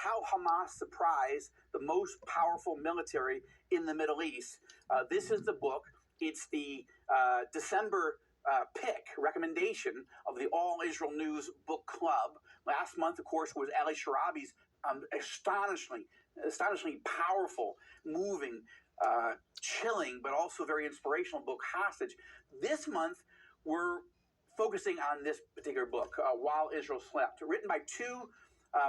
How Hamas Surprised the Most Powerful Military in the Middle East. This is the book. It's the December recommendation of the All Israel News Book Club. Last month, of course, was Ali Sharabi's astonishingly powerful, moving, chilling, but also very inspirational book, Hostage. This month, we're focusing on this particular book, While Israel Slept, written by two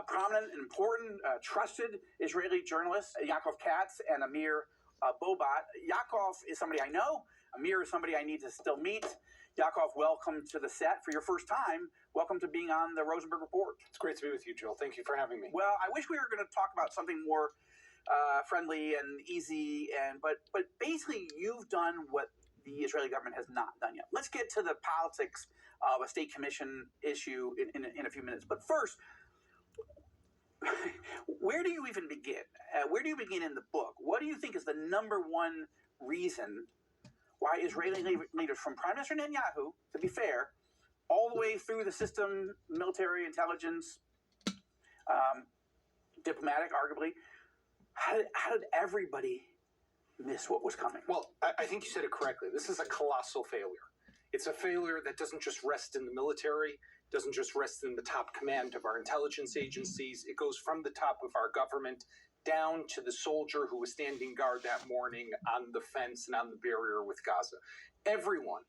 prominent and important, trusted Israeli journalists, Yaakov Katz and Amir Bobat. Yaakov is somebody I know. Amir is somebody I need to still meet. Yaakov, welcome to the set for your first time. Welcome to being on the Rosenberg Report. It's great to be with you, Joel. Thank you for having me. Well, I wish we were going to talk about something more friendly and easy, but basically you've done what the Israeli government has not done yet. Let's get to the politics of a state commission issue in a few minutes. But first, where do you even begin? Where do you begin in the book? What do you think is the number one reason why Israeli leaders, from Prime Minister Netanyahu, to be fair, all the way through the system, military, intelligence, diplomatic, arguably, how did everybody miss what was coming? Well, I think you said it correctly. This is a colossal failure. It's a failure that doesn't just rest in the military, doesn't just rest in the top command of our intelligence agencies. It goes from the top of our government down to the soldier who was standing guard that morning on the fence and on the barrier with Gaza. Everyone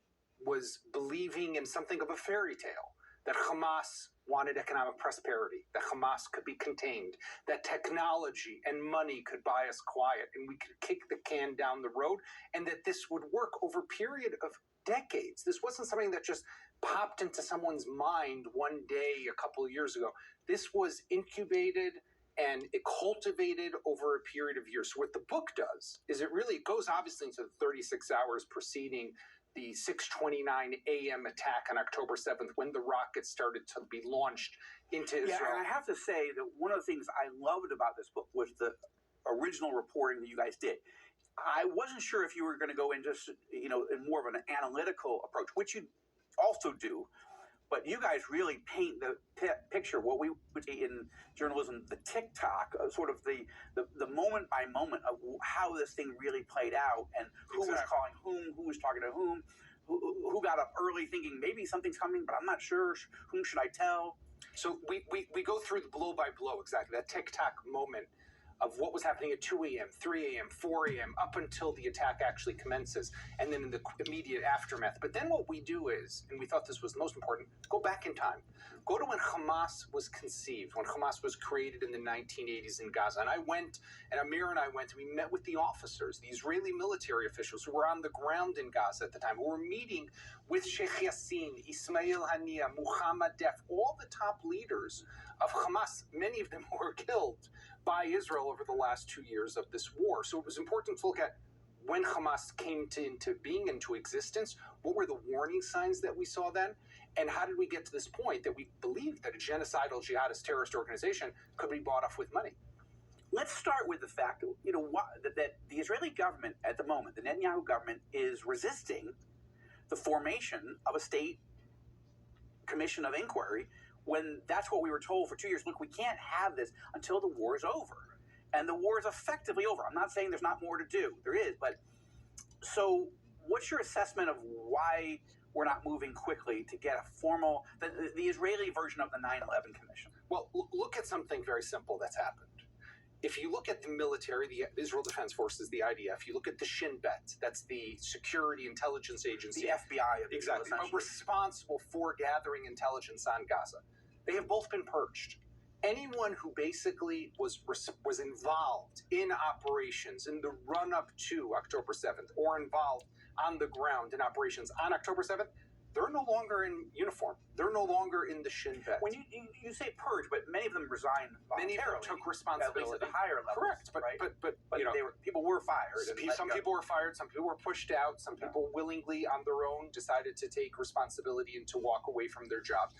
was believing in something of a fairy tale, that Hamas wanted economic prosperity, that Hamas could be contained, that technology and money could buy us quiet and we could kick the can down the road, and that this would work over a period of decades. This wasn't something that just popped into someone's mind one day a couple of years ago. This was incubated and it cultivated over a period of years. So what the book does is it goes obviously into the 36 hours preceding the 6:29 a.m. attack on October 7th, when the rockets started to be launched into Israel. Yeah, and I have to say that one of the things I loved about this book was the original reporting that you guys did. I wasn't sure if you were going to go in just, in more of an analytical approach, which you also do, but you guys really paint the picture, what we would say in journalism, the tick-tock, sort of the moment by moment of how this thing really played out, and who was calling whom, who was talking to whom, who got up early thinking maybe something's coming, but I'm not sure, whom should I tell? So we go through the blow by blow, exactly, that tick-tock moment of what was happening at 2 a.m., 3 a.m., 4 a.m., up until the attack actually commences, and then in the immediate aftermath. But then what we do is, and we thought this was the most important, go back in time. Go to when Hamas was conceived, when Hamas was created in the 1980s in Gaza. And Amir and I went, and we met with the officers, the Israeli military officials who were on the ground in Gaza at the time, who were meeting with Sheikh Yassin, Ismail Haniyeh, Muhammad Def, all the top leaders of Hamas, many of them who were killed by Israel over the last 2 years of this war. So it was important to look at when Hamas came into existence, what were the warning signs that we saw then, and how did we get to this point that we believed that a genocidal jihadist terrorist organization could be bought off with money? Let's start with the fact that the Israeli government at the moment, the Netanyahu government, is resisting the formation of a state commission of inquiry, when that's what we were told for 2 years. Look, we can't have this until the war is over. And the war is effectively over. I'm not saying there's not more to do. There is. But so what's your assessment of why we're not moving quickly to get a formal, the Israeli version of the 9/11 Commission? Well, look at something very simple that's happened. If you look at the military, the Israel Defense Forces, the IDF, you look at the Shin Bet, that's the Security Intelligence Agency. The FBI. Exactly. Responsible for gathering intelligence on Gaza. They have both been purged. Anyone who basically was involved in operations in the run-up to October 7th, or involved on the ground in operations on October 7th, they're no longer in uniform. They're no longer in the Shin Bet. When you say purge, but many of them resigned voluntarily. Many of them took responsibility. At least at the higher levels. Correct, but people were fired. Some people were fired, some people were pushed out, some people willingly on their own decided to take responsibility and to walk away from their job.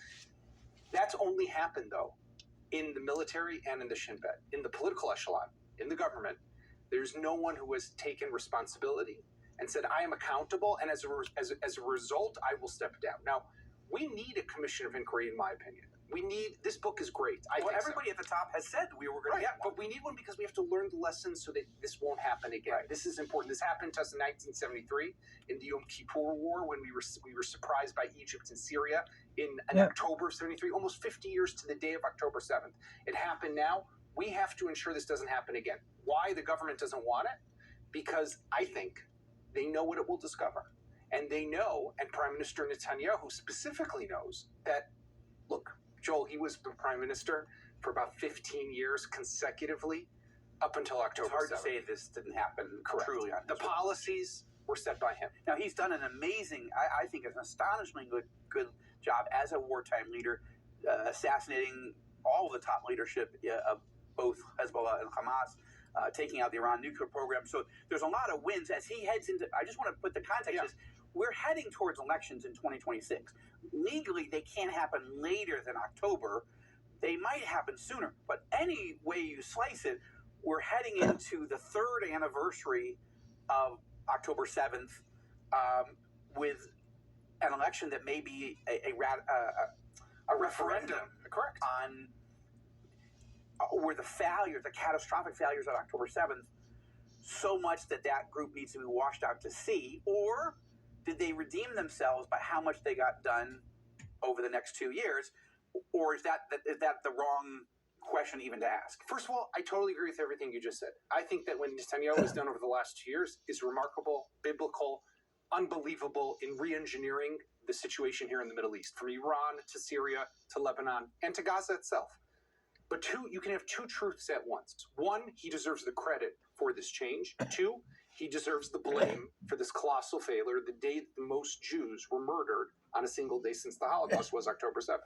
That's only happened, though, in the military and in the Shin Bet. In the political echelon, in the government, there's no one who has taken responsibility and said, I am accountable, and as a result, I will step down. Now, we need a commission of inquiry, in my opinion. This book is great. I think everybody at the top has said we were going to get one. But we need one because we have to learn the lessons so that this won't happen again. Right. This is important. This happened to us in 1973 in the Yom Kippur War when we were surprised by Egypt and Syria in October of 73, almost 50 years to the day of October 7th. It happened now. We have to ensure this doesn't happen again. Why the government doesn't want it? Because I think they know what it will discover. And they know, and Prime Minister Netanyahu specifically knows, that, look, Joel, he was the prime minister for about 15 years consecutively up until October 7th. It's hard to say this didn't happen. Correct. Truly on the policies were set by him. Now, he's done an amazing, I think, an astonishingly good job as a wartime leader, assassinating all the top leadership of both Hezbollah and Hamas, taking out the Iran nuclear program. So there's a lot of wins as he heads into, I just want to put the context is, we're heading towards elections in 2026. Legally, they can't happen later than October. They might happen sooner. But any way you slice it, we're heading into the third anniversary of October 7th with an election that may be a referendum correct, on where the catastrophic failures on October 7th, so much that group needs to be washed out to sea, or did they redeem themselves by how much they got done over the next 2 years? Or is that the wrong question even to ask? First of all, I totally agree with everything you just said. I think that what Netanyahu has done over the last 2 years is remarkable, biblical, unbelievable in re-engineering the situation here in the Middle East, from Iran to Syria to Lebanon and to Gaza itself. But you can have two truths at once. One, he deserves the credit for this change. Two, he deserves the blame for this colossal failure the day that the most Jews were murdered on a single day since the Holocaust was October 7th.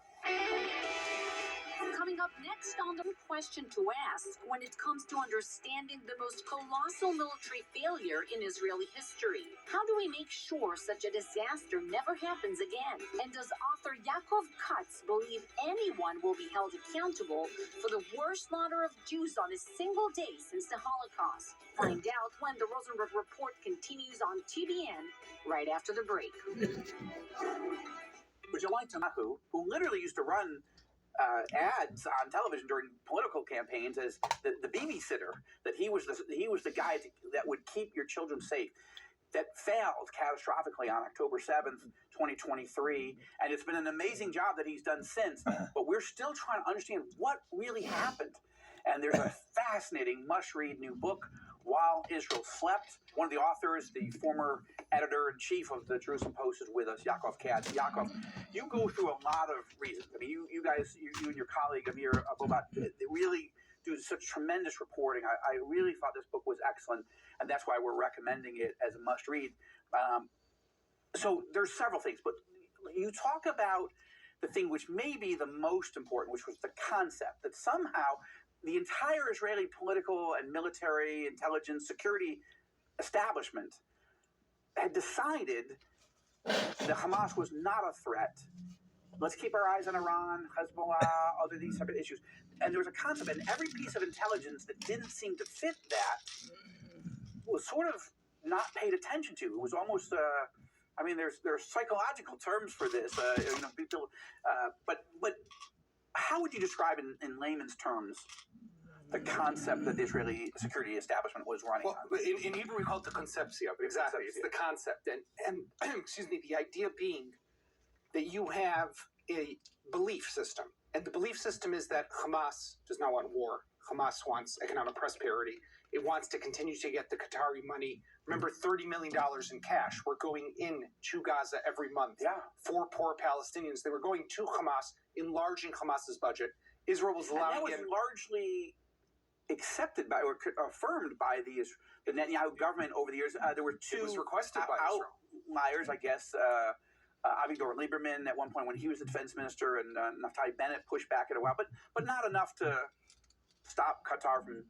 Coming up next on the question to ask when it comes to understanding the most colossal military failure in Israeli history. How do we make sure such a disaster never happens again? And does author Yaakov Katz believe anyone will be held accountable for the worst slaughter of Jews on a single day since the Holocaust? Find out when the Rosenberg Report continues on TBN right after the break. Would you like to know who literally used to run ads on television during political campaigns as the babysitter, that he was the guy that would keep your children safe, that failed catastrophically on October 7th, 2023, and it's been an amazing job that he's done since, but we're still trying to understand what really happened. And there's a fascinating must-read new book, While Israel Slept. One of the authors, the former editor-in-chief of the Jerusalem Post, is with us, Yaakov Katz. Yaakov, you go through a lot of reasons. I mean, you guys, you and your colleague Amir Abobat, they really do such tremendous reporting. I really thought this book was excellent, and that's why we're recommending it as a must-read. So there's several things, but you talk about the thing which may be the most important, which was the concept that somehow the entire Israeli political and military intelligence security establishment had decided that Hamas was not a threat. Let's keep our eyes on Iran, Hezbollah, other these separate issues. And there was a concept, and every piece of intelligence that didn't seem to fit that was sort of not paid attention to. It was almost, I mean, there's psychological terms for this, people, but how would you describe in layman's terms the concept that the Israeli security establishment was running on? In Hebrew, we call it the conceptia. Exactly. It's the concept. And excuse me, the idea being that you have a belief system. And the belief system is that Hamas does not want war. Hamas wants economic prosperity. It wants to continue to get the Qatari money. Remember, $30 million in cash were going into Gaza every month for poor Palestinians. They were going to Hamas, enlarging Hamas's budget. Israel was allowing it. And that was largely accepted by or affirmed by the Netanyahu government over the years. There were two it was requested by outliers, I guess. Avigdor Lieberman at one point when he was the defense minister, and Naftali Bennett pushed back at a while, but not enough to stop Qatar from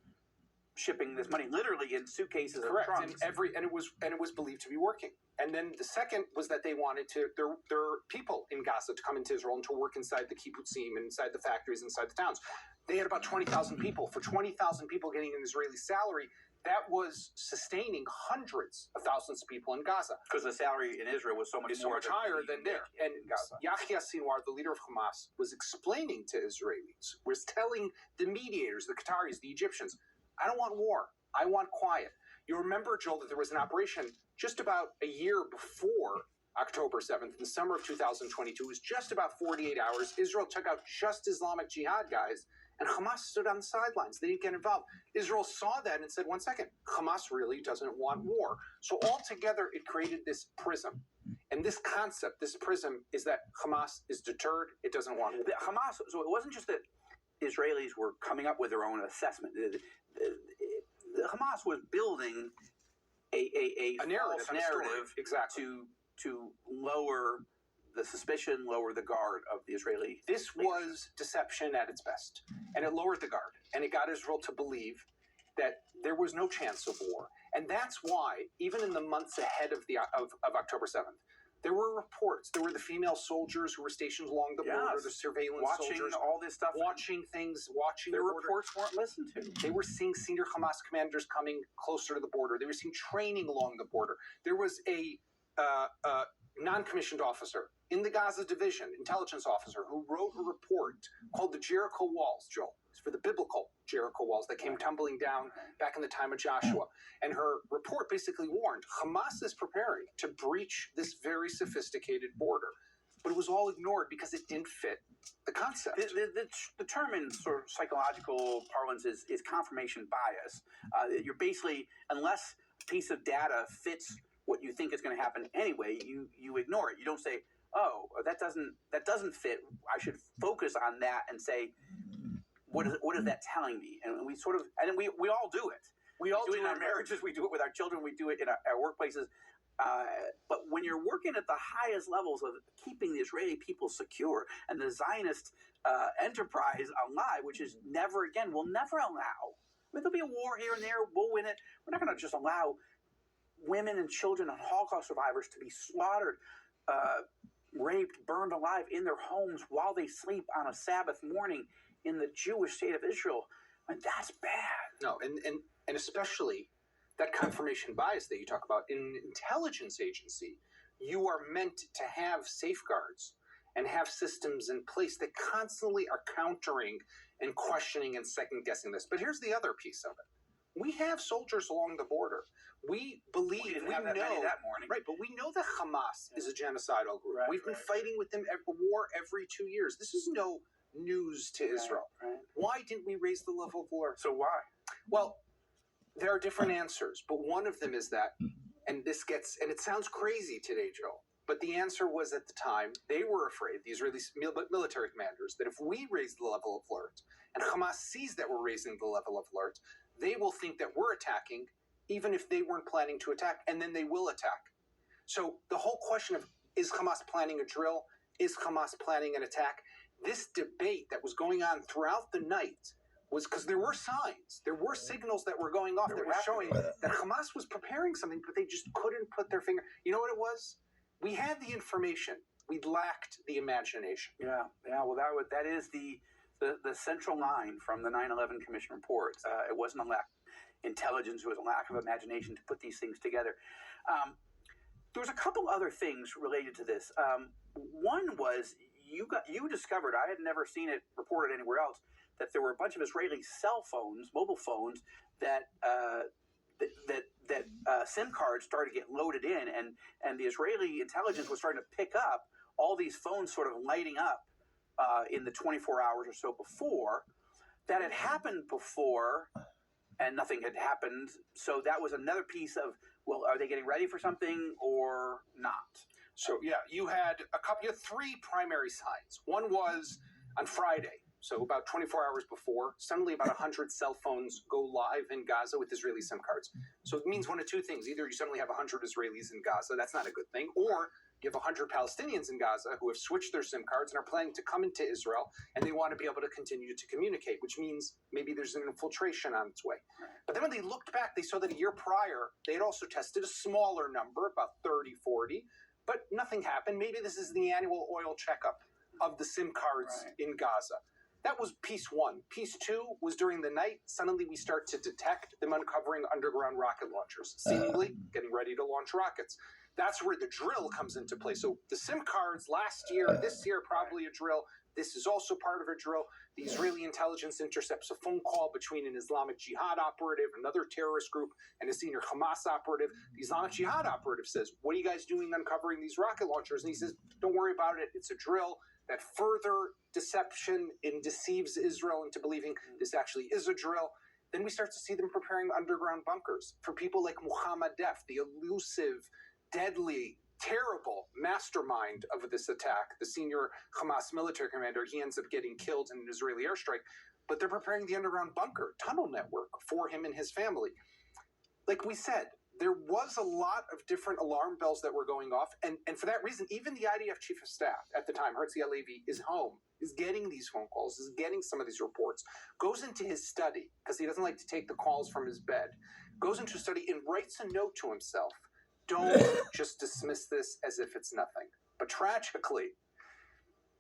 shipping this money literally in suitcases and trunks. And it was believed to be working. And then the second was that they wanted their people in Gaza to come into Israel and to work inside the kibbutzim, inside the factories, inside the towns. They had about 20,000 people. For 20,000 people getting an Israeli salary, that was sustaining hundreds of thousands of people in Gaza. Because the salary in Israel was so much It's so much higher than there. And in Gaza. Yahya Sinwar, the leader of Hamas, was explaining to Israelis, was telling the mediators, the Qataris, the Egyptians, I don't want war. I want quiet. You remember, Joel, that there was an operation just about a year before October 7th, in the summer of 2022. It was just about 48 hours. Israel took out just Islamic Jihad guys, and Hamas stood on the sidelines. They didn't get involved. Israel saw that and said, one second, Hamas really doesn't want war. So altogether, it created this prism. And this concept, this prism, is that Hamas is deterred. It doesn't want war. Hamas, so it wasn't just that Israelis were coming up with their own assessment. Hamas was building a narrative, false narrative exactly, to lower the suspicion, lower the guard of the Israeli. This was deception at its best, and it lowered the guard, and it got Israel to believe that there was no chance of war, and that's why, even in the months ahead of October 7th, there were reports. There were the female soldiers who were stationed along the border, the surveillance watching soldiers, all this stuff, watching things, watching their the border. reports weren't listened to. They were seeing senior Hamas commanders coming closer to the border. They were seeing training along the border. There was a non-commissioned officer in the Gaza division, intelligence officer, who wrote a report called the Jericho Walls, Joel. It's for the biblical Jericho Walls that came tumbling down back in the time of Joshua. And her report basically warned Hamas is preparing to breach this very sophisticated border. But it was all ignored because it didn't fit the concept. The term in sort of psychological parlance is confirmation bias. You're basically, unless a piece of data fits what you think is going to happen anyway, you ignore it. You don't say, oh, that doesn't fit. I should focus on that and say, what is that telling me? And we sort of, and we all do it. We all do it in our marriages. We do it with our children. We do it in our workplaces. But when you're working at the highest levels of keeping the Israeli people secure and the Zionist enterprise alive, which is we'll never allow. I mean, there'll be a war here and there. We'll win it. We're not going to just allow women and children and Holocaust survivors to be slaughtered, raped, burned alive in their homes while they sleep on a Sabbath morning in the Jewish state of Israel. I mean, that's bad. No, and especially that confirmation bias that you talk about. In an intelligence agency, you are meant to have safeguards and have systems in place that constantly are countering and questioning and second-guessing this. But here's the other piece of it. We have soldiers along the border. We believe, we have that many that morning. Right, but we know that Hamas is a genocidal group. Right, We've been fighting with them war every 2 years. This is no news to Israel. Right. Why didn't we raise the level of alert? So why? Well, there are different answers, but one of them is that, and it sounds crazy today, Joe, but the answer was at the time, they were afraid, the Israeli military commanders, that if we raise the level of alert, and Hamas sees that we're raising the level of alert, they will think that we're attacking, even if they weren't planning to attack, and then they will attack. So the whole question of, is Hamas planning a drill? Is Hamas planning an attack? This debate that was going on throughout the night was because there were signs, there were signals that were going off that were showing that Hamas was preparing something, but they just couldn't put their finger. You know what it was? We had the information. We lacked the imagination. Yeah. Well, that is the central line from the 9/11 Commission report. It wasn't a lack of intelligence; it was a lack of imagination to put these things together. There was a couple other things related to this. One was you discovered, I had never seen it reported anywhere else, that there were a bunch of Israeli cell phones, mobile phones, that SIM cards started to get loaded in, and the Israeli intelligence was starting to pick up all these phones sort of lighting up in the 24 hours or so before. That had happened before, and nothing had happened. So that was another piece of, well, are they getting ready for something or not? So, yeah, you had three primary signs. One was on Friday, so about 24 hours before, suddenly about 100 cell phones go live in Gaza with Israeli SIM cards. So it means one of two things. Either you suddenly have 100 Israelis in Gaza, that's not a good thing, or you have 100 Palestinians in Gaza who have switched their SIM cards and are planning to come into Israel, and they want to be able to continue to communicate, which means maybe there's an infiltration on its way. But then when they looked back, they saw that a year prior, they had also tested a smaller number, about 30, 40, but nothing happened. Maybe this is the annual oil checkup of the SIM cards in Gaza. That was piece one. Piece two was during the night. Suddenly we start to detect them uncovering underground rocket launchers, seemingly getting ready to launch rockets. That's where the drill comes into play. So the SIM cards last year, this year, probably a drill. This is also part of a drill. The Israeli intelligence intercepts a phone call between an Islamic Jihad operative, another terrorist group, and a senior Hamas operative. The Islamic Jihad operative says, "What are you guys doing uncovering these rocket launchers?" And he says, "Don't worry about it. It's a drill." That further deception and deceives Israel into believing this actually is a drill. Then we start to see them preparing underground bunkers for people like Muhammad Def, the elusive, deadly, terrible mastermind of this attack, the senior Hamas military commander. He ends up getting killed in an Israeli airstrike. But they're preparing the underground bunker tunnel network for him and his family. Like we said, there was a lot of different alarm bells that were going off. And for that reason, even the IDF chief of staff at the time, Herzi Halevi, is home, is getting these phone calls, is getting some of these reports, goes into his study, because he doesn't like to take the calls from his bed, goes into his study and writes a note to himself. Don't just dismiss this as if it's nothing. But tragically,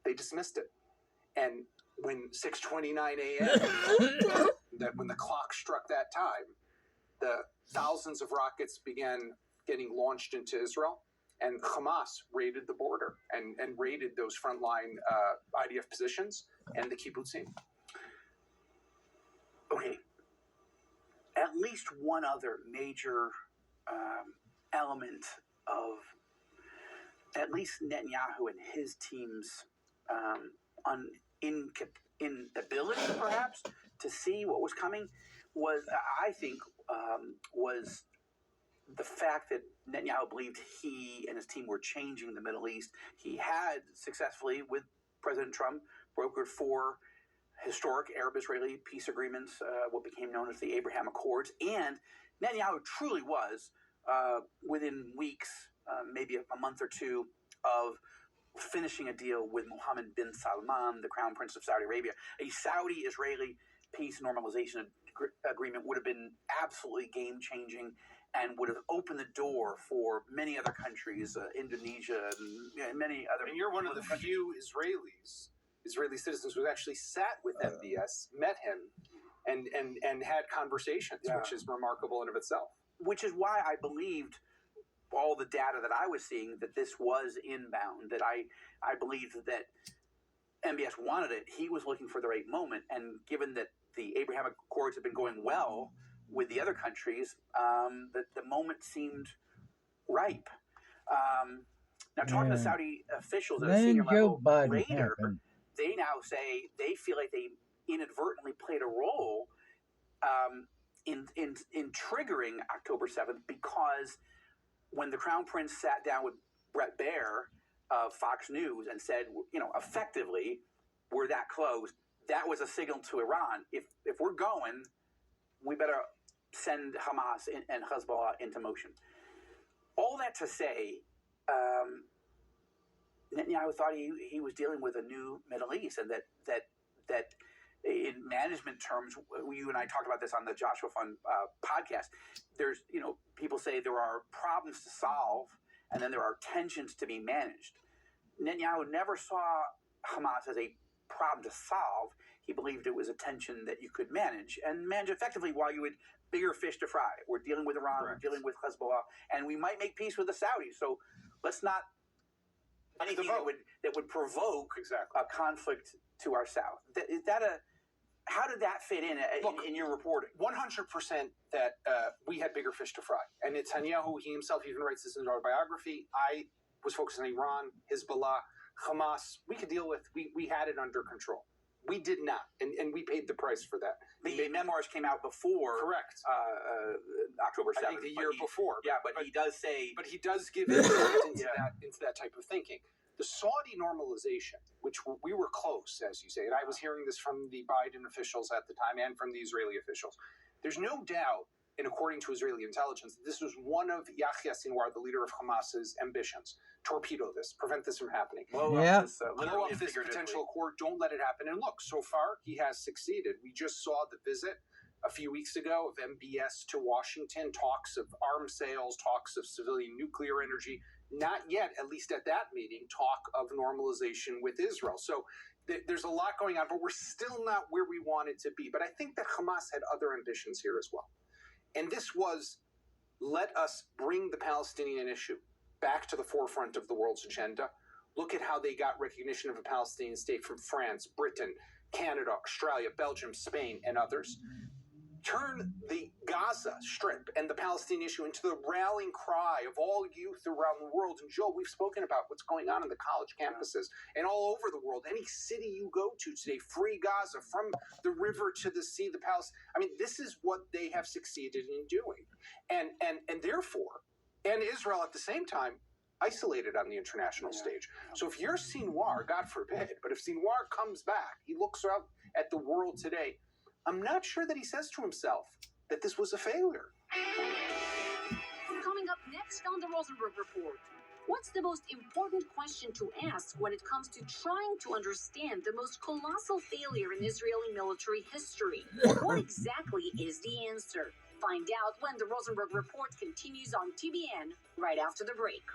they dismissed it. And when 6:29 a.m., that when the clock struck that time, the thousands of rockets began getting launched into Israel, and Hamas raided the border and raided those frontline IDF positions and the kibbutzim. Okay. At least one other major element of at least Netanyahu and his team's inability, perhaps, to see what was coming was, I think, was the fact that Netanyahu believed he and his team were changing the Middle East. He had successfully, with President Trump, brokered 4 historic Arab-Israeli peace agreements, what became known as the Abraham Accords, and Netanyahu truly was, within weeks, maybe a month or two, of finishing a deal with Mohammed bin Salman, the Crown Prince of Saudi Arabia. A Saudi-Israeli peace normalization agreement would have been absolutely game-changing and would have opened the door for many other countries, Indonesia and many other. And you're one of the few Israeli citizens who actually sat with MBS, met him, and had conversations, which is remarkable in of itself. Which is why I believed all the data that I was seeing that this was inbound, that I believed that MBS wanted it. He was looking for the right moment, and given that the Abraham Accords have been going well with the other countries, that the moment seemed ripe. Now, talking to Saudi officials at a senior level later, they now say they feel like they inadvertently played a role in triggering October 7th, because when the Crown Prince sat down with Bret Baier of Fox News and said, effectively, we're that close, that was a signal to Iran. If we're going, we better send Hamas and Hezbollah into motion. All that to say, Netanyahu thought he was dealing with a new Middle East, and that in management terms, you and I talked about this on the Joshua Fund podcast. There's, people say there are problems to solve, and then there are tensions to be managed. Netanyahu never saw Hamas as a problem to solve. He believed it was a tension that you could manage effectively while you had bigger fish to fry. We're dealing with Iran, Correct. We're dealing with Hezbollah, and we might make peace with the Saudis. So let's not anything that would provoke a conflict to our south. How did that fit in your reporting? 100% that we had bigger fish to fry. And Netanyahu, he himself even writes this in his autobiography. I was focused on Iran, Hezbollah, Hamas. We could deal with, we had it under control. We did not, and we paid the price for that. The memoirs came out before. Correct. October 7th. I think the year before. Yeah, but he does say. But he does give insight into that type of thinking. The Saudi normalization, which we were close, as you say, and I was hearing this from the Biden officials at the time and from the Israeli officials. There's no doubt, and according to Israeli intelligence, this was one of Yahya Sinwar, the leader of Hamas's ambitions. Torpedo this, prevent this from happening. Blow up this potential accord, don't let it happen. And look, so far, he has succeeded. We just saw the visit a few weeks ago of MBS to Washington, talks of arms sales, talks of civilian nuclear energy. Not yet, at least at that meeting, talk of normalization with Israel. So there's a lot going on, but we're still not where we wanted to be. But I think that Hamas had other ambitions here as well. And this was, let us bring the Palestinian issue back to the forefront of the world's agenda. Look at how they got recognition of a Palestinian state from France, Britain, Canada, Australia, Belgium, Spain, and others. Turn the Gaza Strip and the Palestinian issue into the rallying cry of all youth around the world. And Joe, we've spoken about what's going on in the college campuses and all over the world. Any city you go to today, free Gaza, from the river to the sea, the Palestine. I mean, this is what they have succeeded in doing. And therefore, and Israel at the same time, isolated on the international stage. So if you're Sinwar, God forbid, but if Sinwar comes back, he looks out at the world today, I'm not sure that he says to himself that this was a failure. Coming up next on the Rosenberg Report, what's the most important question to ask when it comes to trying to understand the most colossal failure in Israeli military history? What exactly is the answer? Find out when the Rosenberg Report continues on TBN right after the break.